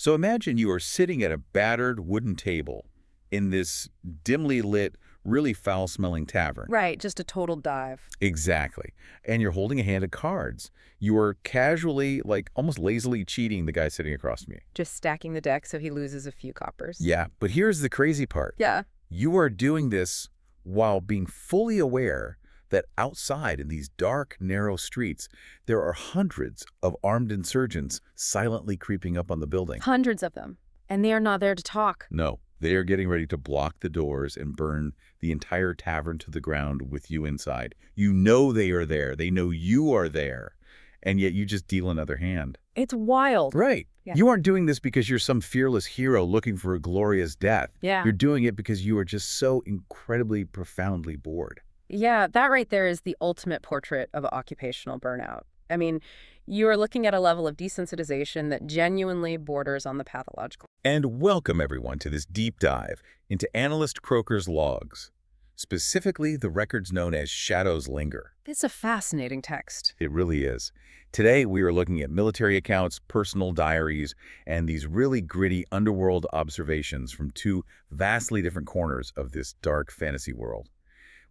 So imagine you are sitting at a battered wooden table in this dimly lit, really foul-smelling tavern. Right, just a total dive. Exactly. And you're holding a hand of cards. You are casually, like almost lazily cheating the guy sitting across from you. Just stacking the deck so he loses a few coppers. Yeah, but here's the crazy part. Yeah. You are doing this while being fully aware that outside in these dark, narrow streets, there are hundreds of armed insurgents silently creeping up on the building. Hundreds of them. And they are not there to talk. No, they are getting ready to block the doors and burn the entire tavern to the ground with you inside. You know they are there. They know you are there. And yet you just deal another hand. It's wild. Right. Yeah. You aren't doing this because you're some fearless hero looking for a glorious death. Yeah. You're doing it because you are just so incredibly, profoundly bored. Yeah, that right there is the ultimate portrait of occupational burnout. I mean, you are looking at a level of desensitization that genuinely borders on the pathological. And welcome, everyone, to this deep dive into Analyst Croker's logs, specifically the records known as Shadow's Linger. It's a fascinating text. It really is. Today, we are looking at military accounts, personal diaries, and these really gritty underworld observations from two vastly different corners of this dark fantasy world.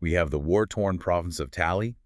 We have the war-torn province of Tally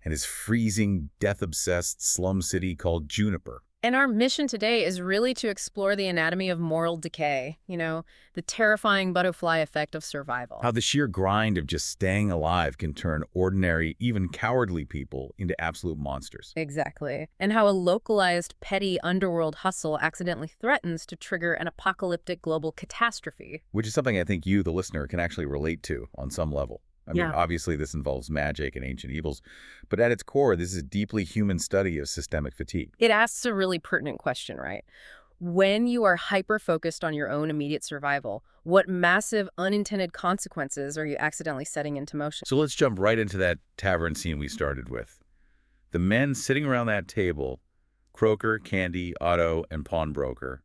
and his freezing, death-obsessed slum city called Juniper. And our mission today is really to explore the anatomy of moral decay, the terrifying butterfly effect of survival. How the sheer grind of just staying alive can turn ordinary, even cowardly people into absolute monsters. Exactly. And how a localized, petty underworld hustle accidentally threatens to trigger an apocalyptic global catastrophe. Which is something I think you, the listener, can actually relate to on some level. I mean, obviously this involves magic and ancient evils, but at its core, this is a deeply human study of systemic fatigue. It asks a really pertinent question, right? When you are hyper-focused on your own immediate survival, what massive unintended consequences are you accidentally setting into motion? So let's jump right into that tavern scene we started with. The men sitting around that table, Croker, Candy, Otto, and Pawnbroker,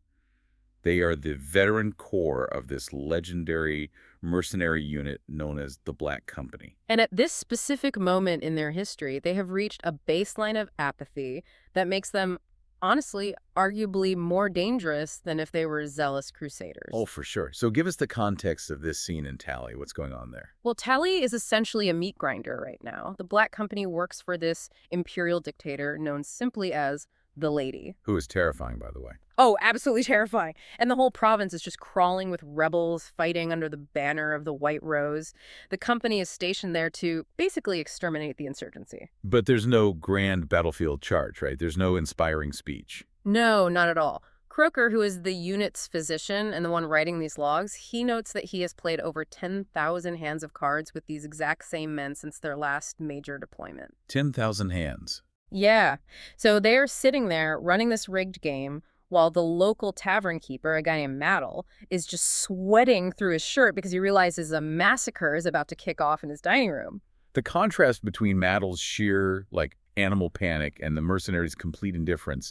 they are the veteran core of this legendary mercenary unit known as the Black Company. And at this specific moment in their history, they have reached a baseline of apathy that makes them, honestly, arguably more dangerous than if they were zealous crusaders. Oh, for sure. So give us the context of this scene in Tally. What's going on there? Well, Tally is essentially a meat grinder right now. The Black Company works for this imperial dictator known simply as the Lady. Who is terrifying, by the way. Oh, absolutely terrifying. And the whole province is just crawling with rebels fighting under the banner of the White Rose. The company is stationed there to basically exterminate the insurgency. But there's no grand battlefield charge, right? There's no inspiring speech. No, not at all. Croker, who is the unit's physician and the one writing these logs, he notes that he has played over 10,000 hands of cards with these exact same men since their last major deployment. 10,000 hands. Yeah. So they're sitting there running this rigged game while the local tavern keeper, a guy named Maddle, is just sweating through his shirt because he realizes a massacre is about to kick off in his dining room. The contrast between Maddle's sheer, animal panic and the mercenaries' complete indifference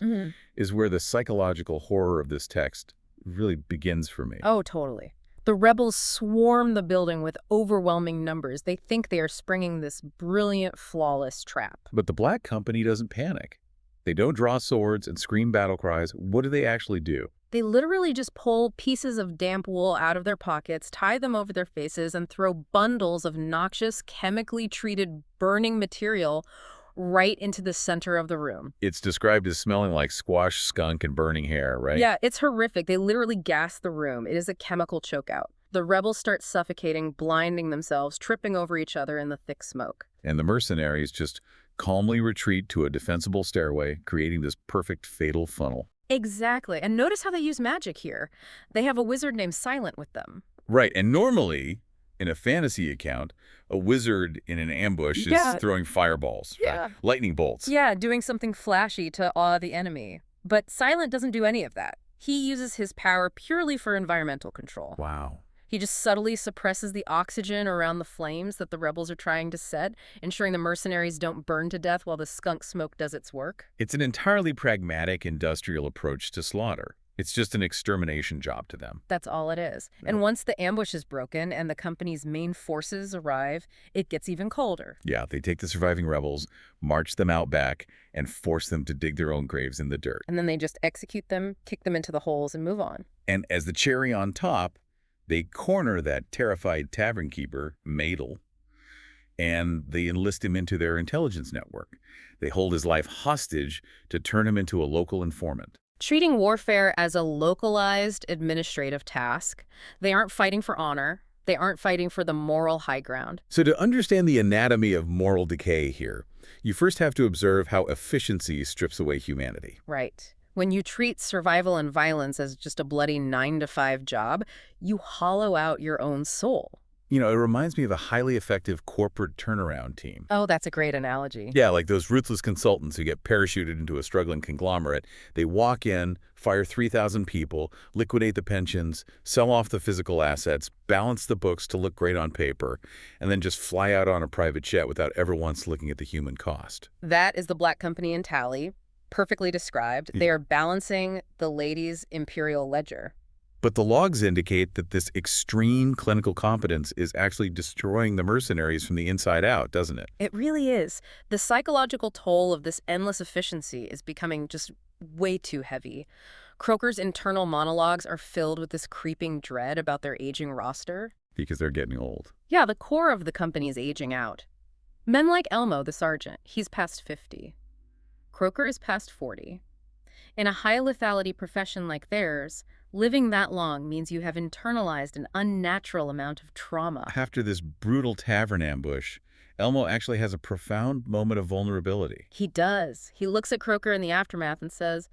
is where the psychological horror of this text really begins for me. Oh, totally. The rebels swarm the building with overwhelming numbers. They think they are springing this brilliant, flawless trap. But the Black Company doesn't panic. They don't draw swords and scream battle cries. What do they actually do? They literally just pull pieces of damp wool out of their pockets, tie them over their faces, and throw bundles of noxious, chemically treated burning material right into the center of the room. It's described as smelling like squash, skunk, and burning hair, right? Yeah, it's horrific. They literally gas the room. It is a chemical chokeout. The rebels start suffocating, blinding themselves, tripping over each other in the thick smoke. And the mercenaries just calmly retreat to a defensible stairway, creating this perfect fatal funnel. Exactly. And notice how they use magic here. They have a wizard named Silent with them. Right, and normally, in a fantasy account, a wizard in an ambush is throwing fireballs, lightning bolts. Yeah, doing something flashy to awe the enemy. But Silent doesn't do any of that. He uses his power purely for environmental control. Wow. He just subtly suppresses the oxygen around the flames that the rebels are trying to set, ensuring the mercenaries don't burn to death while the skunk smoke does its work. It's an entirely pragmatic, industrial approach to slaughter. It's just an extermination job to them. That's all it is. Yep. And once the ambush is broken and the company's main forces arrive, it gets even colder. Yeah, they take the surviving rebels, march them out back, and force them to dig their own graves in the dirt. And then they just execute them, kick them into the holes, and move on. And as the cherry on top, they corner that terrified tavern keeper, Madel, and they enlist him into their intelligence network. They hold his life hostage to turn him into a local informant. Treating warfare as a localized administrative task, they aren't fighting for honor. They aren't fighting for the moral high ground. So to understand the anatomy of moral decay here, you first have to observe how efficiency strips away humanity. Right. When you treat survival and violence as just a bloody 9-to-5 job, you hollow out your own soul. You know, it reminds me of a highly effective corporate turnaround team. Oh, that's a great analogy. Yeah, like those ruthless consultants who get parachuted into a struggling conglomerate. They walk in, fire 3,000 people, liquidate the pensions, sell off the physical assets, balance the books to look great on paper, and then just fly out on a private jet without ever once looking at the human cost. That is the Black Company in Tally, perfectly described. They are balancing the lady's imperial ledger. But the logs indicate that this extreme clinical competence is actually destroying the mercenaries from the inside out, doesn't it? It really is. The psychological toll of this endless efficiency is becoming just way too heavy. Croker's internal monologues are filled with this creeping dread about their aging roster. Because they're getting old. Yeah, the core of the company is aging out. Men like Elmo, the sergeant, he's past 50. Croker is past 40. In a high lethality profession like theirs, living that long means you have internalized an unnatural amount of trauma. After this brutal tavern ambush, Elmo actually has a profound moment of vulnerability. He does. He looks at Croker in the aftermath and says,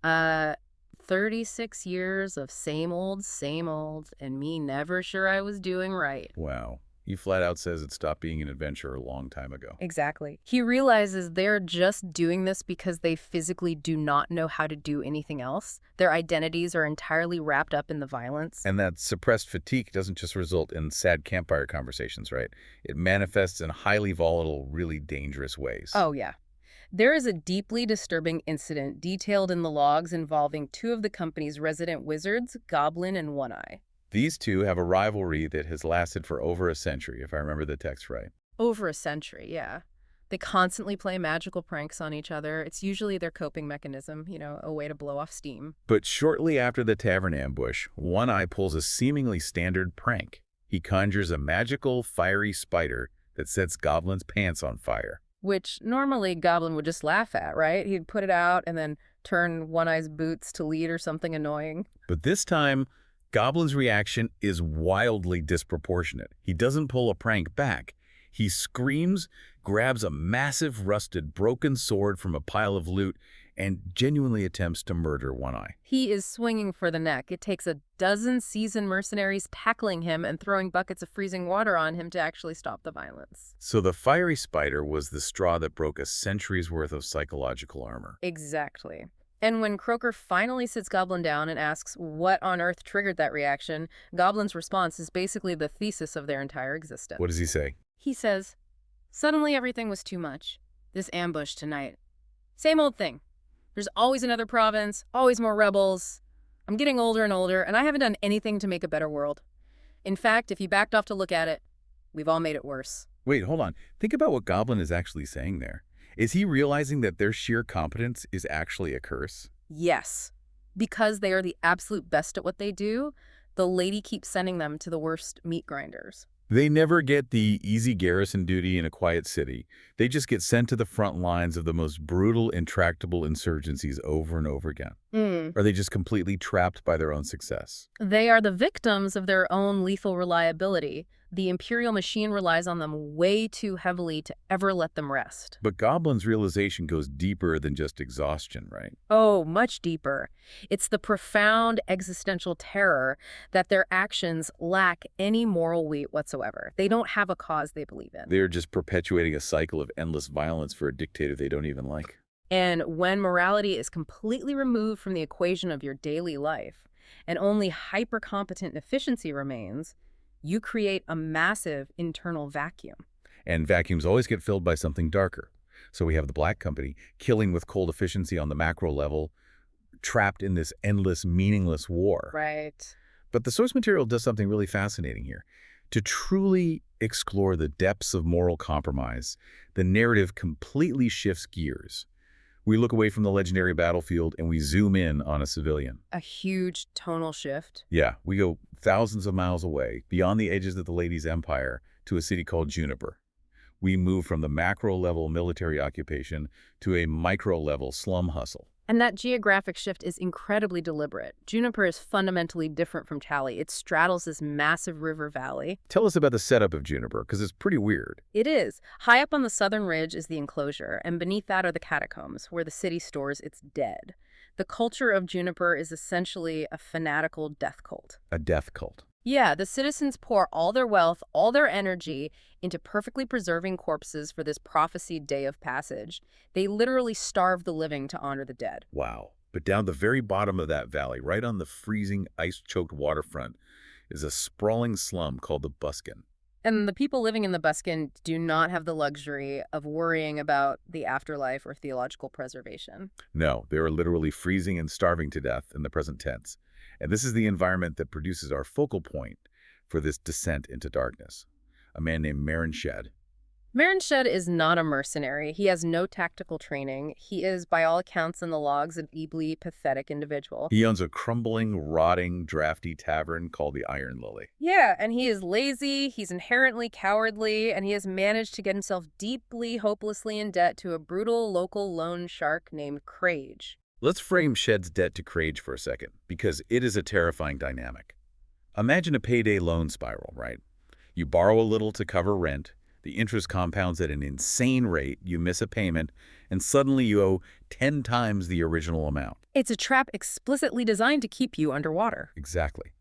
36 years of same old, and me never sure I was doing right. Wow. He flat out says it stopped being an adventure a long time ago. Exactly. He realizes they're just doing this because they physically do not know how to do anything else. Their identities are entirely wrapped up in the violence. And that suppressed fatigue doesn't just result in sad campfire conversations, right? It manifests in highly volatile, really dangerous ways. Oh, yeah. There is a deeply disturbing incident detailed in the logs involving two of the company's resident wizards, Goblin and One-Eye. These two have a rivalry that has lasted for over a century, if I remember the text right. Over a century, yeah. They constantly play magical pranks on each other. It's usually their coping mechanism, a way to blow off steam. But shortly after the tavern ambush, One-Eye pulls a seemingly standard prank. He conjures a magical, fiery spider that sets Goblin's pants on fire. Which normally Goblin would just laugh at, right? He'd put it out and then turn One-Eye's boots to lead or something annoying. But this time, Goblin's reaction is wildly disproportionate. He doesn't pull a prank back. He screams, grabs a massive, rusted, broken sword from a pile of loot, and genuinely attempts to murder One-Eye. He is swinging for the neck. It takes a dozen seasoned mercenaries tackling him and throwing buckets of freezing water on him to actually stop the violence. So the fiery spider was the straw that broke a century's worth of psychological armor. Exactly. And when Croker finally sits Goblin down and asks what on earth triggered that reaction, Goblin's response is basically the thesis of their entire existence. What does he say? He says, "Suddenly everything was too much. This ambush tonight. Same old thing. There's always another province, always more rebels. I'm getting older and older, and I haven't done anything to make a better world. In fact, if you backed off to look at it, we've all made it worse." Wait, hold on. Think about what Goblin is actually saying there. Is he realizing that their sheer competence is actually a curse? Yes. Because they are the absolute best at what they do, the lady keeps sending them to the worst meat grinders. They never get the easy garrison duty in a quiet city. They just get sent to the front lines of the most brutal, intractable insurgencies over and over again. Are they just completely trapped by their own success? They are the victims of their own lethal reliability. The Imperial machine relies on them way too heavily to ever let them rest. But Goblin's realization goes deeper than just exhaustion, right? Oh, much deeper. It's the profound existential terror that their actions lack any moral weight whatsoever. They don't have a cause they believe in. They're just perpetuating a cycle of endless violence for a dictator they don't even like. And when morality is completely removed from the equation of your daily life, and only hyper-competent efficiency remains, you create a massive internal vacuum. And vacuums always get filled by something darker. So we have the Black Company killing with cold efficiency on the macro level, trapped in this endless, meaningless war. Right. But the source material does something really fascinating here. To truly explore the depths of moral compromise, the narrative completely shifts gears. We look away from the legendary battlefield and we zoom in on a civilian. A huge tonal shift. Yeah, we go thousands of miles away, beyond the edges of the Ladies' Empire, to a city called Juniper. We move from the macro-level military occupation to a micro-level slum hustle. And that geographic shift is incredibly deliberate. Juniper is fundamentally different from Tally. It straddles this massive river valley. Tell us about the setup of Juniper, because it's pretty weird. It is. High up on the southern ridge is the enclosure, and beneath that are the catacombs, where the city stores its dead. The culture of Juniper is essentially a fanatical death cult. A death cult. Yeah, the citizens pour all their wealth, all their energy into perfectly preserving corpses for this prophesied day of passage. They literally starve the living to honor the dead. Wow. But down the very bottom of that valley, right on the freezing, ice-choked waterfront, is a sprawling slum called the Buskin. And the people living in the Buskin do not have the luxury of worrying about the afterlife or theological preservation. No, they are literally freezing and starving to death in the present tense. And this is the environment that produces our focal point for this descent into darkness. A man named Marron Shed. Marron Shed is not a mercenary. He has no tactical training. He is, by all accounts in the logs, an evilly pathetic individual. He owns a crumbling, rotting, drafty tavern called the Iron Lily. Yeah, and he is lazy, he's inherently cowardly, and he has managed to get himself deeply, hopelessly in debt to a brutal local loan shark named Crage. Let's frame Shed's debt to Crage for a second, because it is a terrifying dynamic. Imagine a payday loan spiral, right? You borrow a little to cover rent, the interest compounds at an insane rate, you miss a payment, and suddenly you owe 10 times the original amount. It's a trap explicitly designed to keep you underwater. Exactly.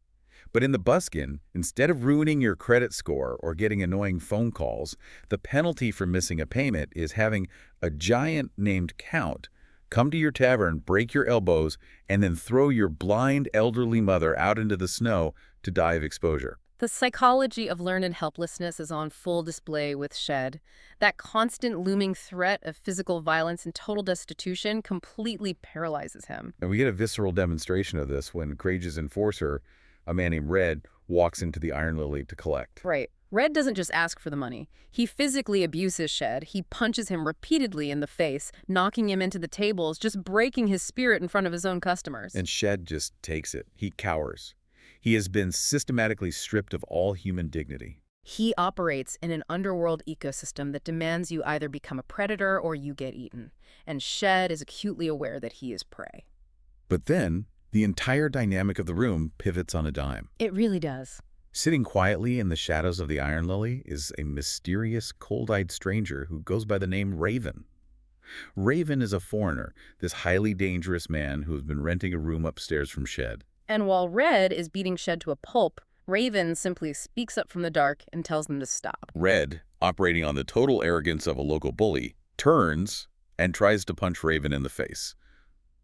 But in the Buskin, instead of ruining your credit score or getting annoying phone calls, the penalty for missing a payment is having a giant named Count come to your tavern, break your elbows, and then throw your blind elderly mother out into the snow to die of exposure. The psychology of learned helplessness is on full display with Shed. That constant looming threat of physical violence and total destitution completely paralyzes him. And we get a visceral demonstration of this when Crage's enforcer, a man named Red, walks into the Iron Lily to collect. Right. Red doesn't just ask for the money. He physically abuses Shed. He punches him repeatedly in the face, knocking him into the tables, just breaking his spirit in front of his own customers. And Shed just takes it. He cowers. He has been systematically stripped of all human dignity. He operates in an underworld ecosystem that demands you either become a predator or you get eaten. And Shed is acutely aware that he is prey. But then, the entire dynamic of the room pivots on a dime. It really does. Sitting quietly in the shadows of the Iron Lily is a mysterious, cold-eyed stranger who goes by the name Raven. Raven is a foreigner, this highly dangerous man who has been renting a room upstairs from Shed. And while Red is beating Shed to a pulp, Raven simply speaks up from the dark and tells them to stop. Red, operating on the total arrogance of a local bully, turns and tries to punch Raven in the face.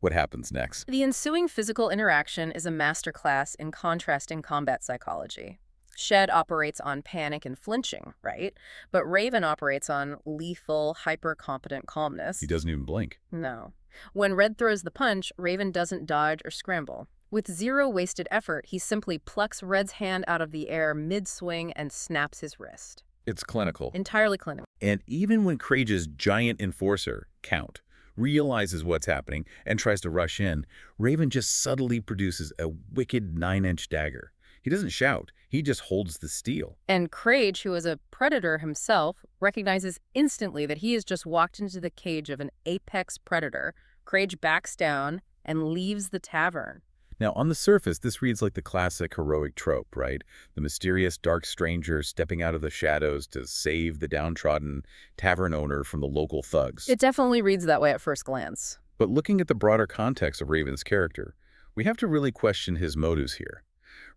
What happens next? The ensuing physical interaction is a masterclass in contrasting combat psychology. Shed operates on panic and flinching, right? But Raven operates on lethal, hyper-competent calmness. He doesn't even blink. No. When Red throws the punch, Raven doesn't dodge or scramble. With zero wasted effort, he simply plucks Red's hand out of the air mid-swing and snaps his wrist. It's clinical. Entirely clinical. And even when Crage's giant enforcer, Count, realizes what's happening and tries to rush in, Raven just subtly produces a wicked 9-inch dagger. He doesn't shout, he just holds the steel. And Crage, who is a predator himself, recognizes instantly that he has just walked into the cage of an apex predator. Crage backs down and leaves the tavern. Now, on the surface, this reads like the classic heroic trope, right? The mysterious dark stranger stepping out of the shadows to save the downtrodden tavern owner from the local thugs. It definitely reads that way at first glance. But looking at the broader context of Raven's character, we have to really question his motives here.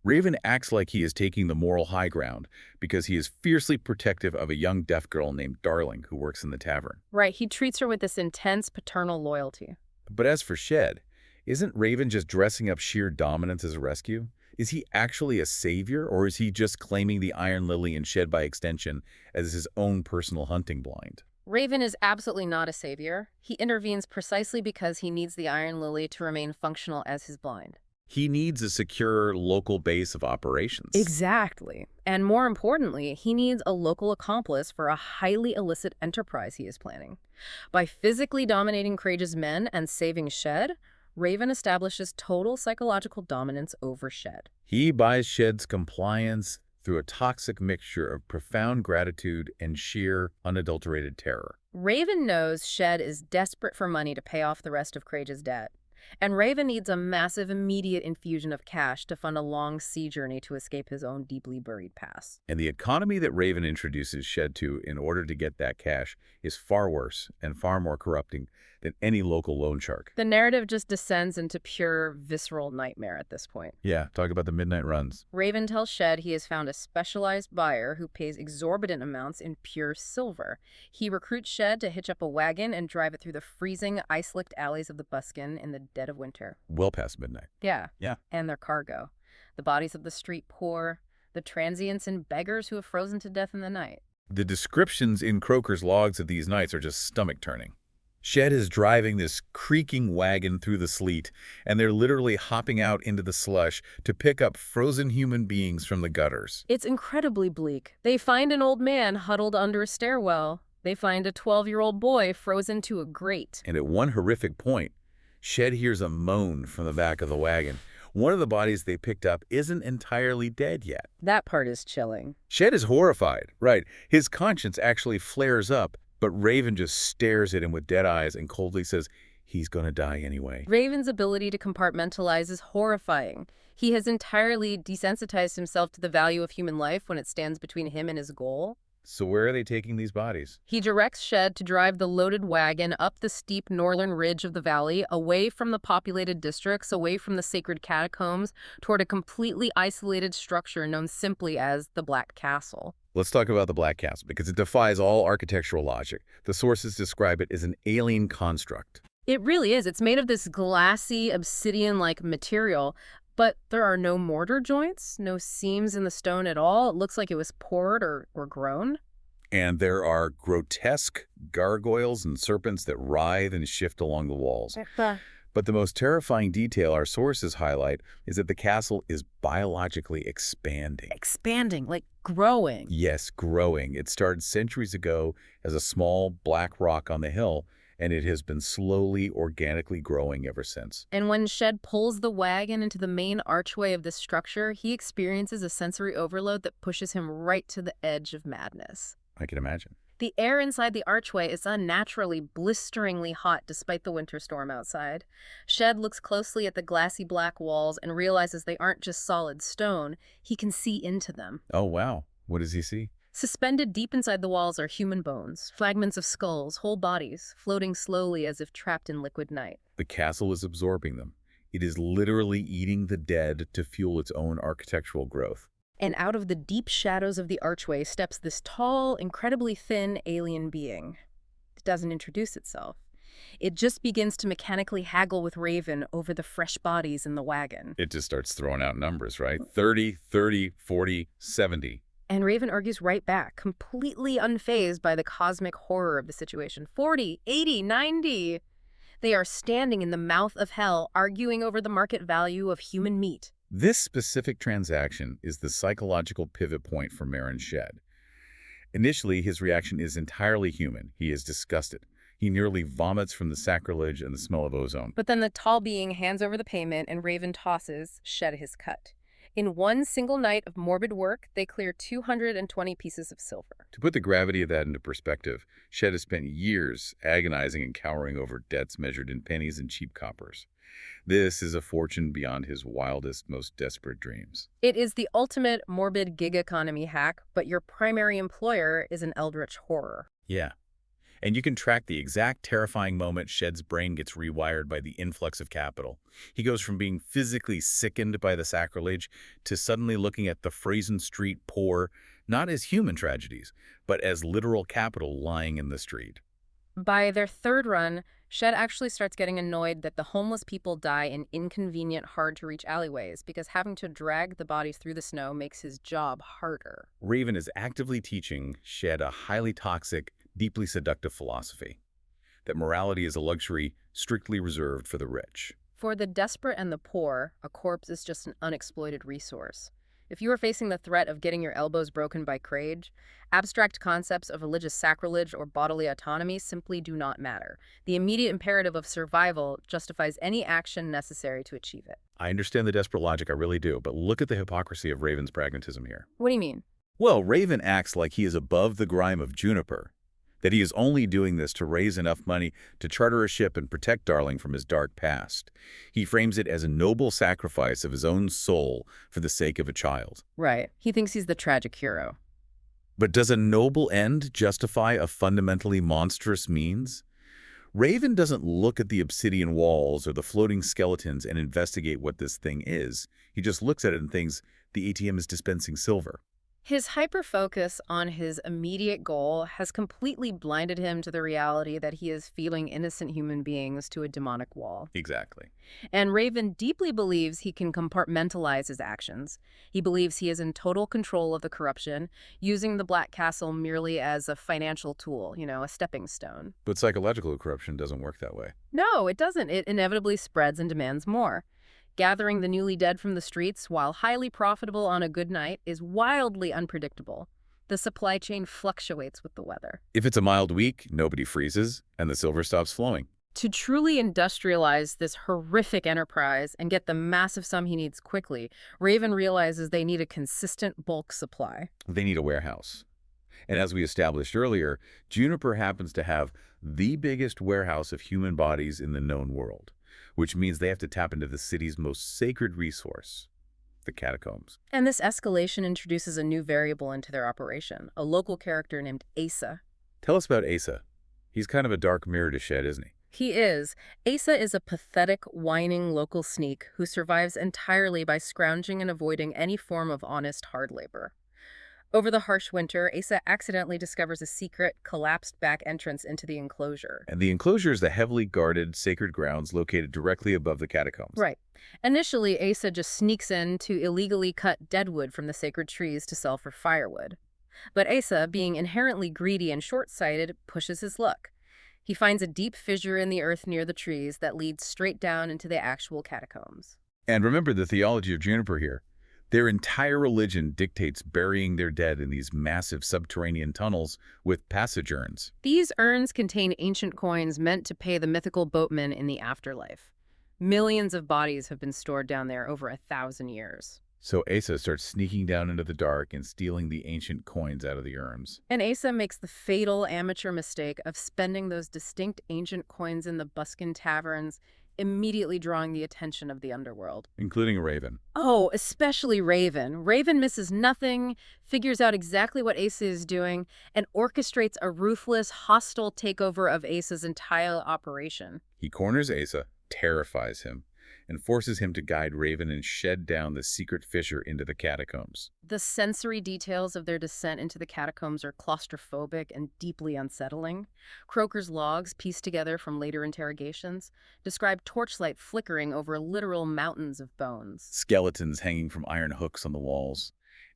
Raven acts like he is taking the moral high ground because he is fiercely protective of a young deaf girl named Darling who works in the tavern. Right, he treats her with this intense paternal loyalty. But as for Shed, isn't Raven just dressing up sheer dominance as a rescue? Is he actually a savior, or is he just claiming the Iron Lily and Shed by extension as his own personal hunting blind? Raven is absolutely not a savior. He intervenes precisely because he needs the Iron Lily to remain functional as his blind. He needs a secure local base of operations. Exactly. And more importantly, he needs a local accomplice for a highly illicit enterprise he is planning. By physically dominating Crage's men and saving Shed, Raven establishes total psychological dominance over Shed. He buys Shed's compliance through a toxic mixture of profound gratitude and sheer, unadulterated terror. Raven knows Shed is desperate for money to pay off the rest of Crage's debt. And Raven needs a massive immediate infusion of cash to fund a long sea journey to escape his own deeply buried past. And the economy that Raven introduces Shed to in order to get that cash is far worse and far more corrupting than any local loan shark. The narrative just descends into pure, visceral nightmare at this point. Yeah, talk about the midnight runs. Raven tells Shed he has found a specialized buyer who pays exorbitant amounts in pure silver. He recruits Shed to hitch up a wagon and drive it through the freezing, ice-licked alleys of the Buskin in the dead of winter. Well past midnight. Yeah. Yeah. And their cargo. The bodies of the street poor, the transients and beggars who have frozen to death in the night. The descriptions in Croker's logs of these nights are just stomach-turning. Shed is driving this creaking wagon through the sleet, and they're literally hopping out into the slush to pick up frozen human beings from the gutters. It's incredibly bleak. They find an old man huddled under a stairwell. They find a 12-year-old boy frozen to a grate. And at one horrific point, Shed hears a moan from the back of the wagon. One of the bodies they picked up isn't entirely dead yet. That part is chilling. Shed is horrified. Right. His conscience actually flares up, but Raven just stares at him with dead eyes and coldly says he's gonna die anyway. Raven's ability to compartmentalize is horrifying. He has entirely desensitized himself to the value of human life when it stands between him and his goal. So where are they taking these bodies? He directs Shed to drive the loaded wagon up the steep northern ridge of the valley, away from the populated districts, away from the sacred catacombs, toward a completely isolated structure known simply as the Black Castle. Let's talk about the Black Castle, because it defies all architectural logic. The sources describe it as an alien construct. It really is. It's made of this glassy, obsidian-like material, but there are no mortar joints, no seams in the stone at all. It looks like it was poured or grown. And there are grotesque gargoyles and serpents that writhe and shift along the walls. But the most terrifying detail our sources highlight is that the castle is biologically expanding. Expanding, like growing. Yes, growing. It started centuries ago as a small black rock on the hill, and it has been slowly, organically growing ever since. And when Shed pulls the wagon into the main archway of this structure, he experiences a sensory overload that pushes him right to the edge of madness. I can imagine. The air inside the archway is unnaturally, blisteringly hot despite the winter storm outside. Shed looks closely at the glassy black walls and realizes they aren't just solid stone. He can see into them. Oh, wow. What does he see? Suspended deep inside the walls are human bones, fragments of skulls, whole bodies, floating slowly as if trapped in liquid night. The castle is absorbing them. It is literally eating the dead to fuel its own architectural growth. And out of the deep shadows of the archway steps this tall, incredibly thin alien being. It doesn't introduce itself. It just begins to mechanically haggle with Raven over the fresh bodies in the wagon. It just starts throwing out numbers, right? 30, 30, 40, 70. And Raven argues right back, completely unfazed by the cosmic horror of the situation. 40, 80, 90. They are standing in the mouth of hell, arguing over the market value of human meat. This specific transaction is the psychological pivot point for Marron Shed. Initially, his reaction is entirely human. He is disgusted. He nearly vomits from the sacrilege and the smell of ozone. But then the tall being hands over the payment and Raven tosses Shed his cut. In one single night of morbid work, they clear 220 pieces of silver. To put the gravity of that into perspective, Shed has spent years agonizing and cowering over debts measured in pennies and cheap coppers. This is a fortune beyond his wildest, most desperate dreams. It is the ultimate morbid gig economy hack, but your primary employer is an eldritch horror. Yeah. And you can track the exact terrifying moment Shed's brain gets rewired by the influx of capital. He goes from being physically sickened by the sacrilege to suddenly looking at the frozen street poor, not as human tragedies, but as literal capital lying in the street. By their third run, Shed actually starts getting annoyed that the homeless people die in inconvenient, hard-to-reach alleyways because having to drag the bodies through the snow makes his job harder. Raven is actively teaching Shed a highly toxic, deeply seductive philosophy, that morality is a luxury strictly reserved for the rich. For the desperate and the poor, a corpse is just an unexploited resource. If you are facing the threat of getting your elbows broken by Crage, abstract concepts of religious sacrilege or bodily autonomy simply do not matter. The immediate imperative of survival justifies any action necessary to achieve it. I understand the desperate logic, I really do, but look at the hypocrisy of Raven's pragmatism here. What do you mean? Well, Raven acts like he is above the grime of Juniper, that he is only doing this to raise enough money to charter a ship and protect Darling from his dark past. He frames it as a noble sacrifice of his own soul for the sake of a child. Right. He thinks he's the tragic hero. But does a noble end justify a fundamentally monstrous means? Raven doesn't look at the obsidian walls or the floating skeletons and investigate what this thing is. He just looks at it and thinks the ATM is dispensing silver. His hyper-focus on his immediate goal has completely blinded him to the reality that he is feeding innocent human beings to a demonic wall. Exactly. And Raven deeply believes he can compartmentalize his actions. He believes he is in total control of the corruption, using the Black Castle merely as a financial tool, a stepping stone. But psychological corruption doesn't work that way. No, it doesn't. It inevitably spreads and demands more. Gathering the newly dead from the streets, while highly profitable on a good night, is wildly unpredictable. The supply chain fluctuates with the weather. If it's a mild week, nobody freezes, and the silver stops flowing. To truly industrialize this horrific enterprise and get the massive sum he needs quickly, Raven realizes they need a consistent bulk supply. They need a warehouse. And as we established earlier, Juniper happens to have the biggest warehouse of human bodies in the known world, which means they have to tap into the city's most sacred resource, the catacombs. And this escalation introduces a new variable into their operation, a local character named Asa. Tell us about Asa. He's kind of a dark mirror to Shed, isn't he? He is. Asa is a pathetic, whining local sneak who survives entirely by scrounging and avoiding any form of honest hard labor. Over the harsh winter, Asa accidentally discovers a secret, collapsed back entrance into the enclosure. And the enclosure is the heavily guarded sacred grounds located directly above the catacombs. Right. Initially, Asa just sneaks in to illegally cut deadwood from the sacred trees to sell for firewood. But Asa, being inherently greedy and short-sighted, pushes his luck. He finds a deep fissure in the earth near the trees that leads straight down into the actual catacombs. And remember the theology of Juniper here. Their entire religion dictates burying their dead in these massive subterranean tunnels with passage urns. These urns contain ancient coins meant to pay the mythical boatmen in the afterlife. Millions of bodies have been stored down there over 1,000 years. So Asa starts sneaking down into the dark and stealing the ancient coins out of the urns. And Asa makes the fatal amateur mistake of spending those distinct ancient coins in the buskin taverns, immediately drawing the attention of the underworld. Including Raven. Oh, especially Raven. Raven misses nothing, figures out exactly what Asa is doing, and orchestrates a ruthless, hostile takeover of Asa's entire operation. He corners Asa, terrifies him, and forces him to guide Raven and Shed down the secret fissure into the catacombs. The sensory details of their descent into the catacombs are claustrophobic and deeply unsettling. Croker's logs, pieced together from later interrogations, describe torchlight flickering over literal mountains of bones. Skeletons hanging from iron hooks on the walls.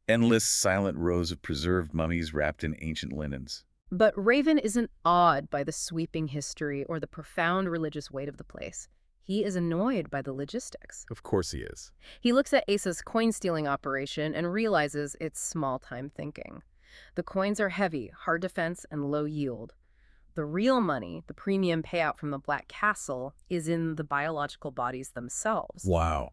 Endless, silent rows of preserved mummies wrapped in ancient linens. But Raven isn't awed by the sweeping history or the profound religious weight of the place. He is annoyed by the logistics. Of course he is. He looks at Asa's coin-stealing operation and realizes it's small-time thinking. The coins are heavy, hard defense, and low yield. The real money, the premium payout from the Black Castle, is in the biological bodies themselves. Wow.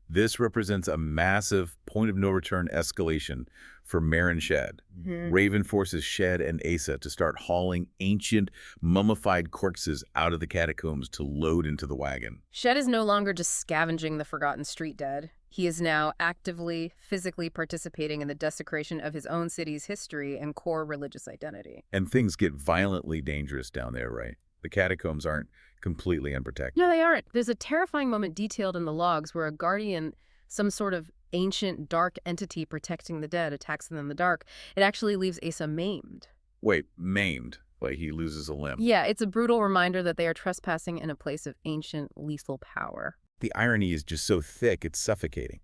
This represents a massive point-of-no-return escalation for Marron Shed. Raven forces Shed and Asa to start hauling ancient, mummified corpses out of the catacombs to load into the wagon. Shed is no longer just scavenging the forgotten street dead. He is now actively, physically participating in the desecration of his own city's history and core religious identity. And things get violently dangerous down there, right? The catacombs aren't completely unprotected. No, they aren't. There's a terrifying moment detailed in the logs where a guardian, some sort of ancient dark entity protecting the dead, attacks them in the dark. It actually leaves Asa maimed. Wait, maimed? Like he loses a limb? Yeah, it's a brutal reminder that they are trespassing in a place of ancient, lethal power. The irony is just so thick, it's suffocating.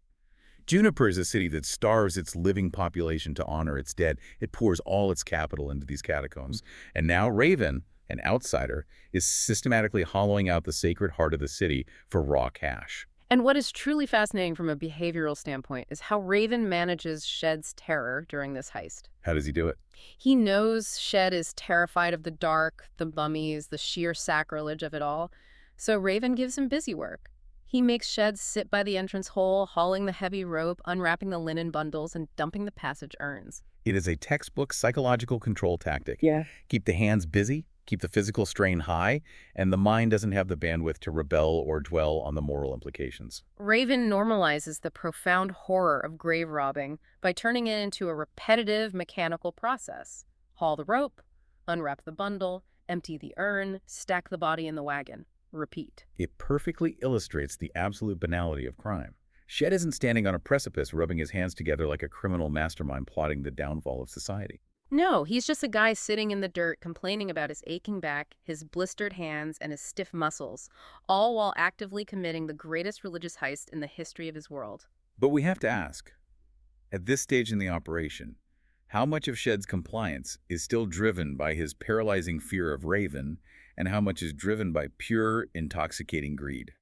Juniper is a city that starves its living population to honor its dead. It pours all its capital into these catacombs. And now Raven, an outsider, is systematically hollowing out the sacred heart of the city for raw cash. And what is truly fascinating from a behavioral standpoint is how Raven manages Shed's terror during this heist. How does he do it? He knows Shed is terrified of the dark, the mummies, the sheer sacrilege of it all, so Raven gives him busy work. He makes Shed sit by the entrance hole, hauling the heavy rope, unwrapping the linen bundles, and dumping the passage urns. It is a textbook psychological control tactic. Yeah. Keep the hands busy, keep the physical strain high, and the mind doesn't have the bandwidth to rebel or dwell on the moral implications. Raven normalizes the profound horror of grave robbing by turning it into a repetitive mechanical process. Haul the rope, unwrap the bundle, empty the urn, stack the body in the wagon. Repeat. It perfectly illustrates the absolute banality of crime. Shed isn't standing on a precipice rubbing his hands together like a criminal mastermind plotting the downfall of society. No, he's just a guy sitting in the dirt complaining about his aching back, his blistered hands, and his stiff muscles, all while actively committing the greatest religious heist in the history of his world. But we have to ask, at this stage in the operation, how much of Shed's compliance is still driven by his paralyzing fear of Raven, and how much is driven by pure, intoxicating greed?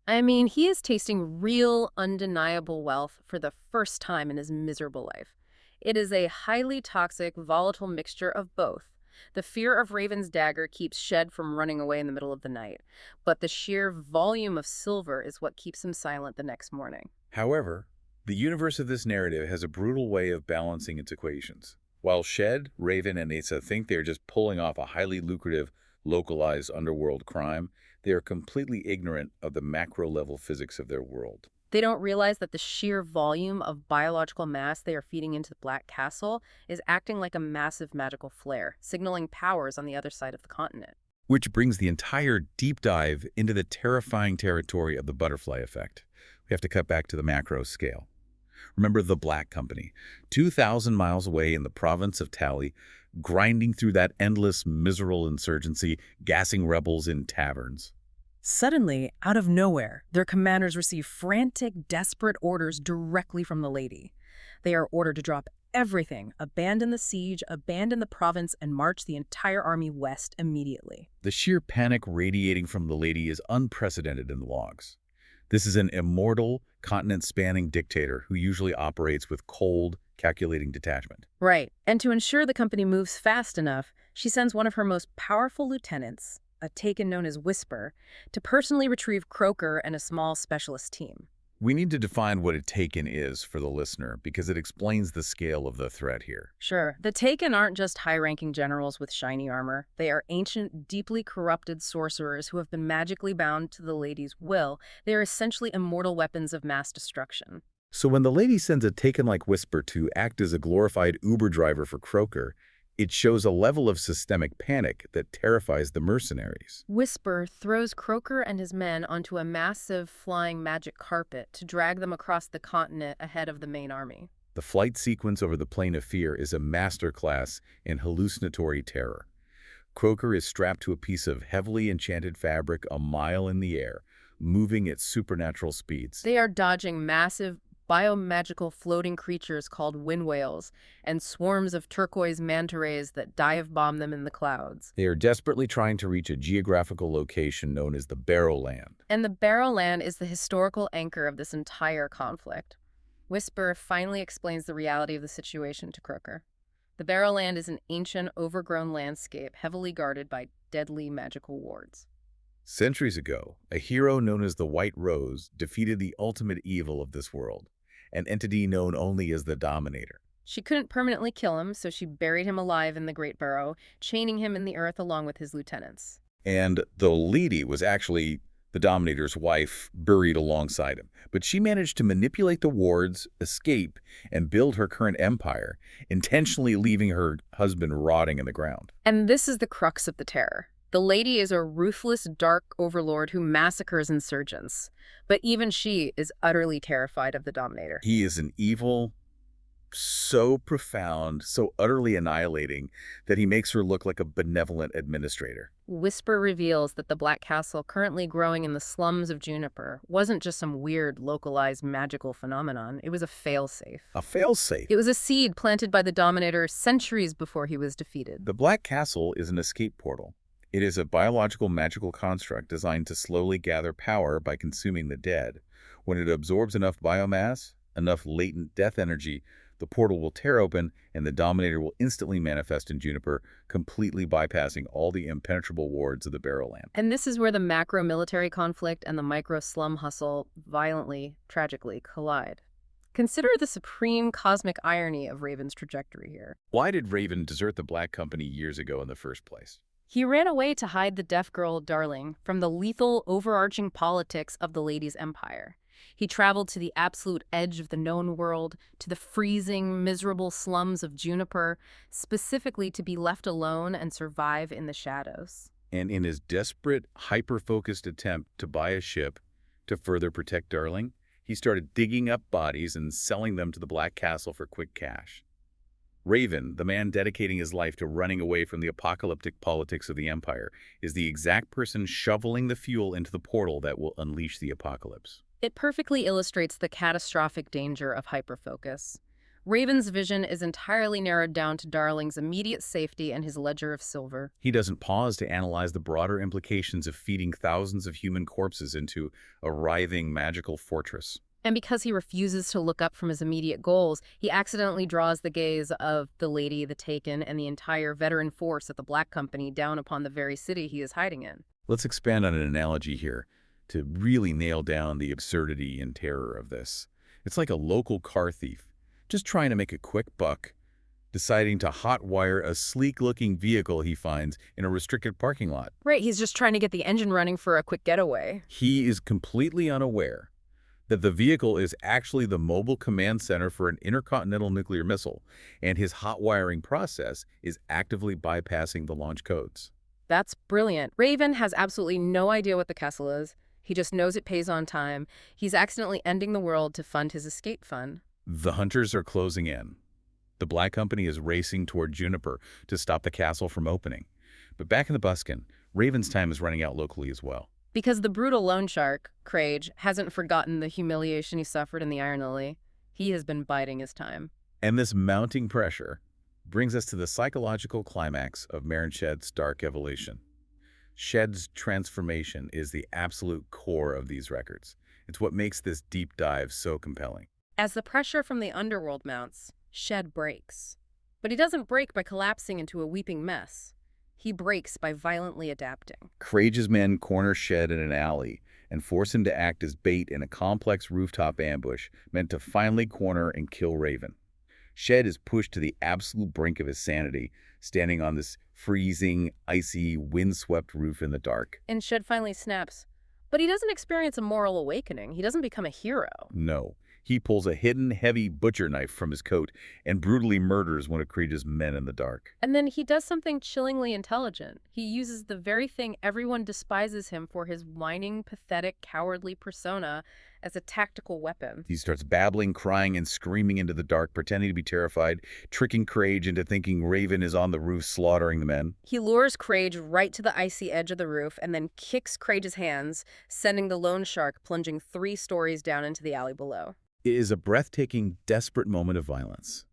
I mean, he is tasting real, undeniable wealth for the first time in his miserable life. It is a highly toxic, volatile mixture of both. The fear of Raven's dagger keeps Shed from running away in the middle of the night, but the sheer volume of silver is what keeps him silent the next morning. However, the universe of this narrative has a brutal way of balancing its equations. While Shed, Raven, and Asa think they're just pulling off a highly lucrative, localized underworld crime, they are completely ignorant of the macro-level physics of their world. They don't realize that the sheer volume of biological mass they are feeding into the Black Castle is acting like a massive magical flare, signaling powers on the other side of the continent. Which brings the entire deep dive into the terrifying territory of the butterfly effect. We have to cut back to the macro scale. Remember the Black Company, 2,000 miles away in the province of Tali, grinding through that endless, miserable insurgency, gassing rebels in taverns. Suddenly, out of nowhere, their commanders receive frantic, desperate orders directly from the lady. They are ordered to drop everything, abandon the siege, abandon the province, and march the entire army west immediately. The sheer panic radiating from the lady is unprecedented in the logs. This is an immortal, continent-spanning dictator who usually operates with cold, calculating detachment. Right. And to ensure the company moves fast enough, she sends one of her most powerful lieutenants, a taken known as Whisper, to personally retrieve Croker and a small specialist team. We need to define what a Taken is for the listener because it explains the scale of the threat here. Sure. The Taken aren't just high-ranking generals with shiny armor. They are ancient, deeply corrupted sorcerers who have been magically bound to the lady's will. They are essentially immortal weapons of mass destruction. So when the lady sends a Taken-like Whisper to act as a glorified Uber driver for Croker, it shows a level of systemic panic that terrifies the mercenaries. Whisper throws Croker and his men onto a massive flying magic carpet to drag them across the continent ahead of the main army. The flight sequence over the Plain of Fear is a masterclass in hallucinatory terror. Croker is strapped to a piece of heavily enchanted fabric a mile in the air, moving at supernatural speeds. They are dodging massive biomagical floating creatures called wind whales and swarms of turquoise manta rays that dive-bomb them in the clouds. They are desperately trying to reach a geographical location known as the Barrowland. And the Barrowland is the historical anchor of this entire conflict. Whisper finally explains the reality of the situation to Croker. The Barrowland is an ancient, overgrown landscape heavily guarded by deadly magical wards. Centuries ago, a hero known as the White Rose defeated the ultimate evil of this world, an entity known only as the Dominator. She couldn't permanently kill him, so she buried him alive in the Great Burrow, chaining him in the earth along with his lieutenants. And the lady was actually the Dominator's wife, buried alongside him. But she managed to manipulate the wards, escape, and build her current empire, intentionally leaving her husband rotting in the ground. And this is the crux of the terror. The lady is a ruthless, dark overlord who massacres insurgents. But even she is utterly terrified of the Dominator. He is an evil, so profound, so utterly annihilating, that he makes her look like a benevolent administrator. Whisper reveals that the Black Castle currently growing in the slums of Juniper wasn't just some weird, localized magical phenomenon. It was a failsafe. A failsafe. It was a seed planted by the Dominator centuries before he was defeated. The Black Castle is an escape portal. It is a biological magical construct designed to slowly gather power by consuming the dead. When it absorbs enough biomass, enough latent death energy, the portal will tear open and the Dominator will instantly manifest in Juniper, completely bypassing all the impenetrable wards of the Barrowland. And this is where the macro-military conflict and the micro-slum hustle violently, tragically collide. Consider the supreme cosmic irony of Raven's trajectory here. Why did Raven desert the Black Company years ago in the first place? He ran away to hide the deaf girl, Darling, from the lethal, overarching politics of the Ladies' Empire. He traveled to the absolute edge of the known world, to the freezing, miserable slums of Juniper, specifically to be left alone and survive in the shadows. And in his desperate, hyper-focused attempt to buy a ship to further protect Darling, he started digging up bodies and selling them to the Black Castle for quick cash. Raven, the man dedicating his life to running away from the apocalyptic politics of the Empire, is the exact person shoveling the fuel into the portal that will unleash the apocalypse. It perfectly illustrates the catastrophic danger of hyperfocus. Raven's vision is entirely narrowed down to Darling's immediate safety and his ledger of silver. He doesn't pause to analyze the broader implications of feeding thousands of human corpses into a writhing magical fortress. And because he refuses to look up from his immediate goals, he accidentally draws the gaze of the Lady, the Taken, and the entire veteran force of the Black Company down upon the very city he is hiding in. Let's expand on an analogy here to really nail down the absurdity and terror of this. It's like a local car thief, just trying to make a quick buck, deciding to hotwire a sleek-looking vehicle he finds in a restricted parking lot. Right, he's just trying to get the engine running for a quick getaway. He is completely unaware that the vehicle is actually the mobile command center for an intercontinental nuclear missile, and his hot-wiring process is actively bypassing the launch codes. That's brilliant. Raven has absolutely no idea what the castle is. He just knows it pays on time. He's accidentally ending the world to fund his escape fund. The hunters are closing in. The Black Company is racing toward Juniper to stop the castle from opening. But back in the Buskin, Raven's time is running out locally as well. Because the brutal loan shark, Crage, hasn't forgotten the humiliation he suffered in the Iron Lily. He has been biding his time. And this mounting pressure brings us to the psychological climax of Marron Shed's dark evolution. Shed's transformation is the absolute core of these records. It's what makes this deep dive so compelling. As the pressure from the underworld mounts, Shed breaks. But he doesn't break by collapsing into a weeping mess. He breaks by violently adapting. Crage's men corner Shed in an alley and force him to act as bait in a complex rooftop ambush meant to finally corner and kill Raven. Shed is pushed to the absolute brink of his sanity, standing on this freezing, icy, windswept roof in the dark. And Shed finally snaps. But he doesn't experience a moral awakening. He doesn't become a hero. No. He pulls a hidden, heavy butcher knife from his coat and brutally murders one of Crage's men in the dark. And then he does something chillingly intelligent. He uses the very thing everyone despises him for, his whining, pathetic, cowardly persona, as a tactical weapon. He starts babbling, crying, and screaming into the dark, pretending to be terrified, tricking Crage into thinking Raven is on the roof slaughtering the men. He lures Crage right to the icy edge of the roof and then kicks Crage's hands, sending the loan shark plunging 3 stories down into the alley below. It is a breathtaking, desperate moment of violence.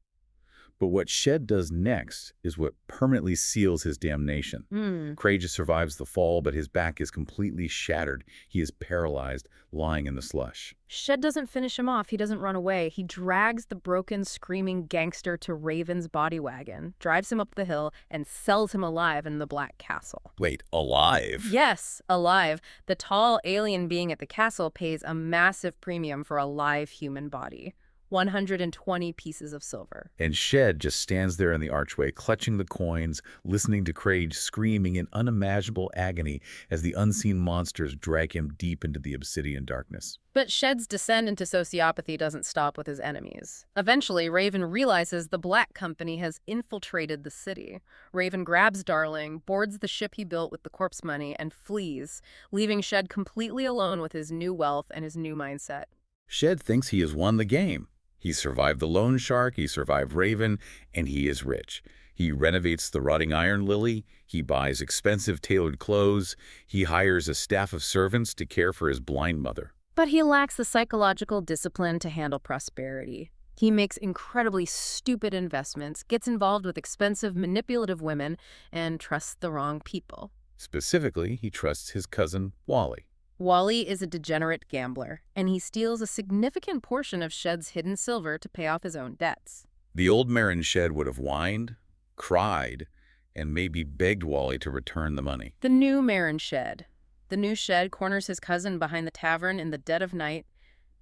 But what Shed does next is what permanently seals his damnation. Crage survives the fall, but his back is completely shattered. He is paralyzed, lying in the slush. Shed doesn't finish him off. He doesn't run away. He drags the broken, screaming gangster to Raven's body wagon, drives him up the hill, and sells him alive in the Black Castle. Wait, alive? Yes, alive. The tall alien being at the castle pays a massive premium for a live human body. 120 pieces of silver. And Shed just stands there in the archway, clutching the coins, listening to Crage screaming in unimaginable agony as the unseen monsters drag him deep into the obsidian darkness. But Shed's descent into sociopathy doesn't stop with his enemies. Eventually, Raven realizes the Black Company has infiltrated the city. Raven grabs Darling, boards the ship he built with the corpse money, and flees, leaving Shed completely alone with his new wealth and his new mindset. Shed thinks he has won the game. He survived the loan shark, he survived Raven, and he is rich. He renovates the rotting iron lily, he buys expensive tailored clothes, he hires a staff of servants to care for his blind mother. But he lacks the psychological discipline to handle prosperity. He makes incredibly stupid investments, gets involved with expensive, manipulative women, and trusts the wrong people. Specifically, he trusts his cousin, Wally. Wally is a degenerate gambler, and he steals a significant portion of Shed's hidden silver to pay off his own debts. The old Marron Shed would have whined, cried, and maybe begged Wally to return the money. The new Marron Shed. The new Shed corners his cousin behind the tavern in the dead of night,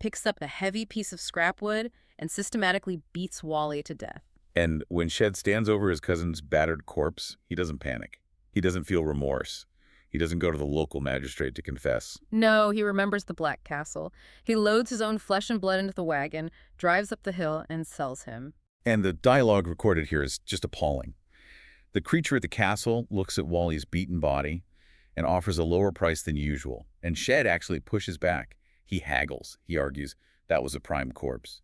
picks up a heavy piece of scrap wood, and systematically beats Wally to death. And when Shed stands over his cousin's battered corpse, he doesn't panic. He doesn't feel remorse. He doesn't go to the local magistrate to confess. No, he remembers the Black Castle. He loads his own flesh and blood into the wagon, drives up the hill, and sells him. And the dialogue recorded here is just appalling. The creature at the castle looks at Wally's beaten body and offers a lower price than usual. And Shed actually pushes back. He haggles. He argues that was a prime corpse.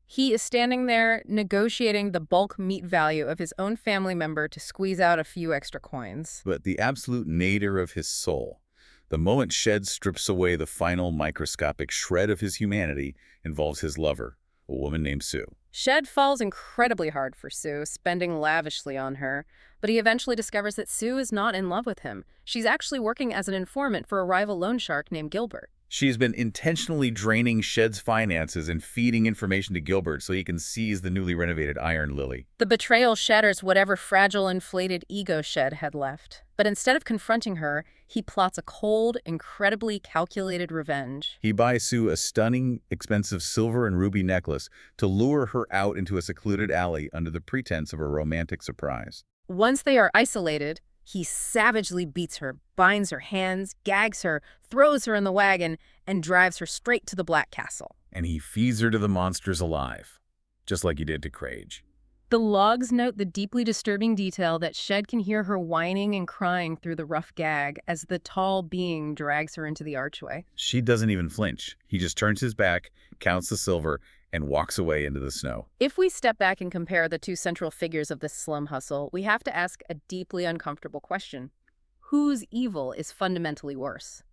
He is standing there negotiating the bulk meat value of his own family member to squeeze out a few extra coins. But the absolute nadir of his soul, the moment Shed strips away the final microscopic shred of his humanity, involves his lover, a woman named Sue. Shed falls incredibly hard for Sue, spending lavishly on her, but he eventually discovers that Sue is not in love with him. She's actually working as an informant for a rival loan shark named Gilbert. She's been intentionally draining Shed's finances and feeding information to Gilbert so he can seize the newly renovated Iron Lily. The betrayal shatters whatever fragile, inflated ego Shed had left. But instead of confronting her, he plots a cold, incredibly calculated revenge. He buys Sue a stunning, expensive silver and ruby necklace to lure her out into a secluded alley under the pretense of a romantic surprise. Once they are isolated, he savagely beats her, binds her hands, gags her, throws her in the wagon, and drives her straight to the Black Castle. And he feeds her to the monsters alive, just like he did to Crage. The logs note the deeply disturbing detail that Shed can hear her whining and crying through the rough gag as the tall being drags her into the archway. She doesn't even flinch. He just turns his back, counts the silver, and walks away into the snow. If we step back and compare the two central figures of this slum hustle, we have to ask a deeply uncomfortable question. Whose evil is fundamentally worse?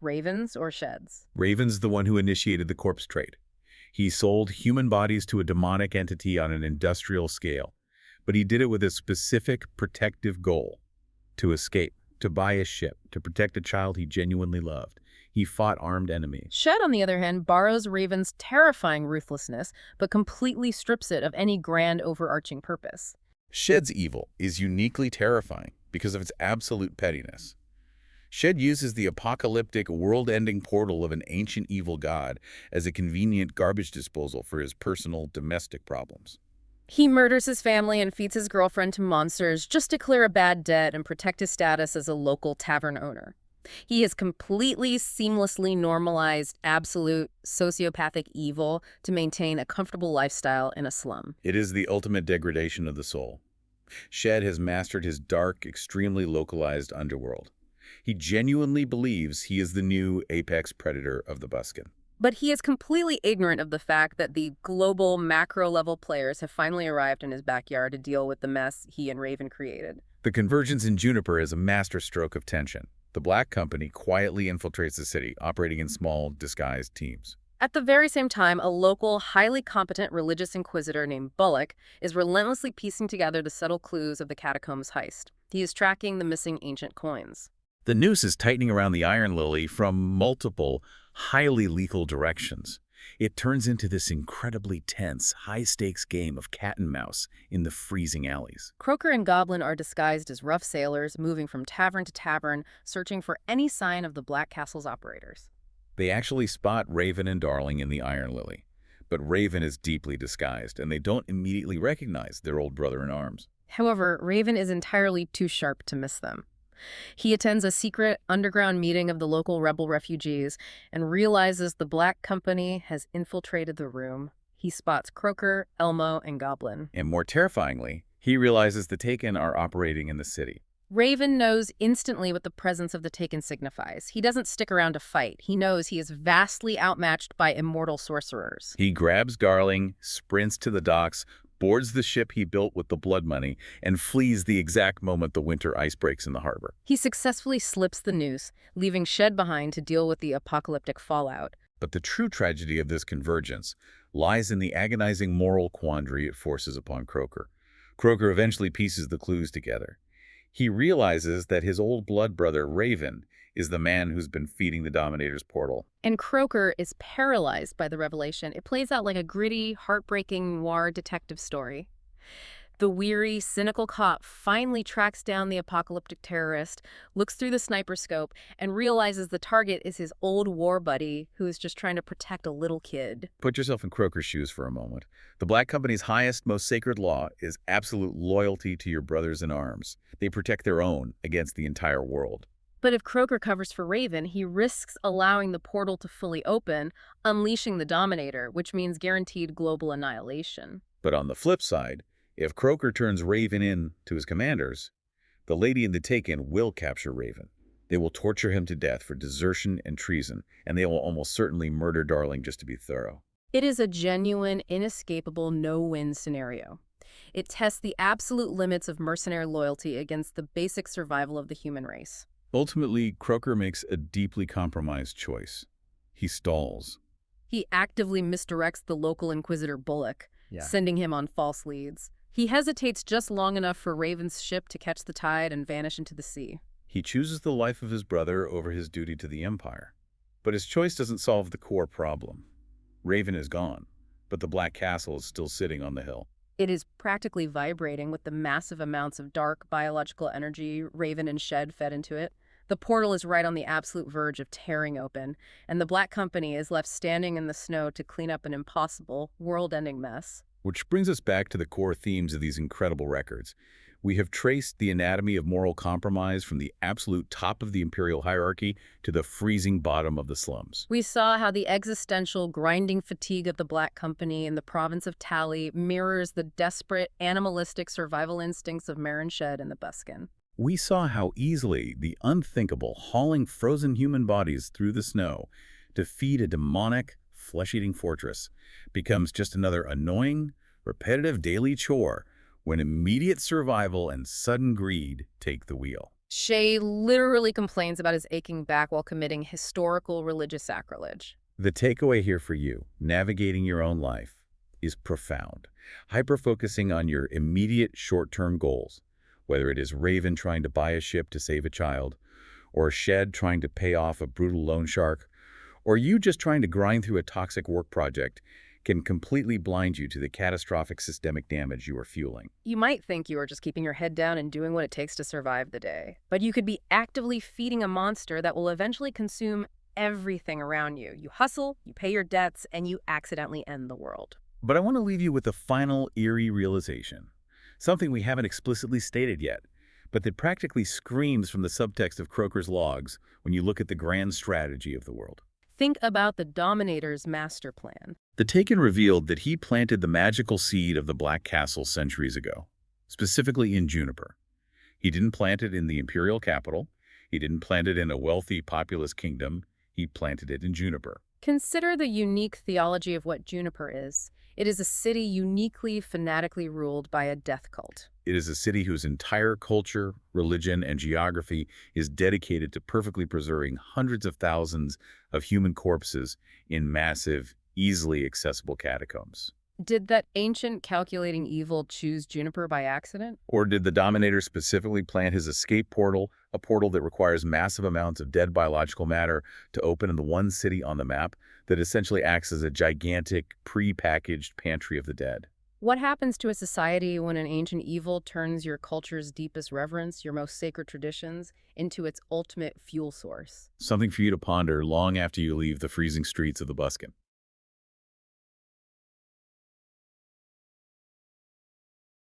Raven's or Shed's? Raven's the one who initiated the corpse trade. He sold human bodies to a demonic entity on an industrial scale, but he did it with a specific protective goal: to escape, to buy a ship, to protect a child he genuinely loved. He fought armed enemies. Shed, on the other hand, borrows Raven's terrifying ruthlessness, but completely strips it of any grand overarching purpose. Shed's evil is uniquely terrifying because of its absolute pettiness. Shed uses the apocalyptic, world-ending portal of an ancient evil god as a convenient garbage disposal for his personal, domestic problems. He murders his family and feeds his girlfriend to monsters just to clear a bad debt and protect his status as a local tavern owner. He has completely, seamlessly normalized absolute sociopathic evil to maintain a comfortable lifestyle in a slum. It is the ultimate degradation of the soul. Shed has mastered his dark, extremely localized underworld. He genuinely believes he is the new apex predator of the buskin. But he is completely ignorant of the fact that the global, macro-level players have finally arrived in his backyard to deal with the mess he and Raven created. The convergence in Juniper is a masterstroke of tension. The Black Company quietly infiltrates the city, operating in small, disguised teams. At the very same time, a local, highly competent religious inquisitor named Bullock is relentlessly piecing together the subtle clues of the catacombs heist. He is tracking the missing ancient coins. The noose is tightening around the Iron Lily from multiple, highly lethal directions. It turns into this incredibly tense, high-stakes game of cat and mouse in the freezing alleys. Croaker and Goblin are disguised as rough sailors, moving from tavern to tavern, searching for any sign of the Black Castle's operators. They actually spot Raven and Darling in the Iron Lily, but Raven is deeply disguised, and they don't immediately recognize their old brother-in-arms. However, Raven is entirely too sharp to miss them. He attends a secret underground meeting of the local rebel refugees and realizes the Black Company has infiltrated the room. He spots Croaker, Elmo, and Goblin. And more terrifyingly, he realizes the Taken are operating in the city. Raven knows instantly what the presence of the Taken signifies. He doesn't stick around to fight. He knows he is vastly outmatched by immortal sorcerers. He grabs Garling, sprints to the docks, boards the ship he built with the blood money, and flees the exact moment the winter ice breaks in the harbor. He successfully slips the noose, leaving Shed behind to deal with the apocalyptic fallout. But the true tragedy of this convergence lies in the agonizing moral quandary it forces upon Croker. Croker eventually pieces the clues together. He realizes that his old blood brother, Raven, is the man who's been feeding the Dominator's portal. And Croker is paralyzed by the revelation. It plays out like a gritty, heartbreaking noir detective story. The weary, cynical cop finally tracks down the apocalyptic terrorist, looks through the sniper scope, and realizes the target is his old war buddy who is just trying to protect a little kid. Put yourself in Croker's shoes for a moment. The Black Company's highest, most sacred law is absolute loyalty to your brothers in arms. They protect their own against the entire world. But if Croker covers for Raven, he risks allowing the portal to fully open, unleashing the Dominator, which means guaranteed global annihilation. But on the flip side, if Croker turns Raven in to his commanders, the Lady and the Taken will capture Raven. They will torture him to death for desertion and treason, and they will almost certainly murder Darling just to be thorough. It is a genuine, inescapable no-win scenario. It tests the absolute limits of mercenary loyalty against the basic survival of the human race. Ultimately, Croker makes a deeply compromised choice. He stalls. He actively misdirects the local Inquisitor Bullock, sending him on false leads. He hesitates just long enough for Raven's ship to catch the tide and vanish into the sea. He chooses the life of his brother over his duty to the Empire. But his choice doesn't solve the core problem. Raven is gone, but the Black Castle is still sitting on the hill. It is practically vibrating with the massive amounts of dark biological energy Raven and Shed fed into it. The portal is right on the absolute verge of tearing open, and the Black Company is left standing in the snow to clean up an impossible, world-ending mess. Which brings us back to the core themes of these incredible records. We have traced the anatomy of moral compromise from the absolute top of the imperial hierarchy to the freezing bottom of the slums. We saw how the existential, grinding fatigue of the Black Company in the province of Tally mirrors the desperate, animalistic survival instincts of Marron Shed and the Buskin. We saw how easily the unthinkable hauling frozen human bodies through the snow to feed a demonic, flesh-eating fortress becomes just another annoying, repetitive daily chore when immediate survival and sudden greed take the wheel. Shay literally complains about his aching back while committing historical religious sacrilege. The takeaway here for you, navigating your own life, is profound. Hyper-focusing on your immediate short-term goals, whether it is Raven trying to buy a ship to save a child, or Shed trying to pay off a brutal loan shark, or you just trying to grind through a toxic work project, can completely blind you to the catastrophic systemic damage you are fueling. You might think you are just keeping your head down and doing what it takes to survive the day, but you could be actively feeding a monster that will eventually consume everything around you. You hustle, you pay your debts, and you accidentally end the world. But I want to leave you with a final eerie realization, something we haven't explicitly stated yet, but that practically screams from the subtext of Croker's logs when you look at the grand strategy of the world. Think about the Dominator's master plan. The Taken revealed that he planted the magical seed of the Black Castle centuries ago, specifically in Juniper. He didn't plant it in the imperial capital. He didn't plant it in a wealthy, populous kingdom. He planted it in Juniper. Consider the unique theology of what Juniper is. It is a city uniquely, fanatically ruled by a death cult. It is a city whose entire culture, religion, and geography is dedicated to perfectly preserving hundreds of thousands of human corpses in massive, easily accessible catacombs. Did that ancient calculating evil choose Juniper by accident? Or did the Dominator specifically plant his escape portal, a portal that requires massive amounts of dead biological matter to open in the one city on the map that essentially acts as a gigantic, pre-packaged pantry of the dead? What happens to a society when an ancient evil turns your culture's deepest reverence, your most sacred traditions, into its ultimate fuel source? Something for you to ponder long after you leave the freezing streets of the Buskin.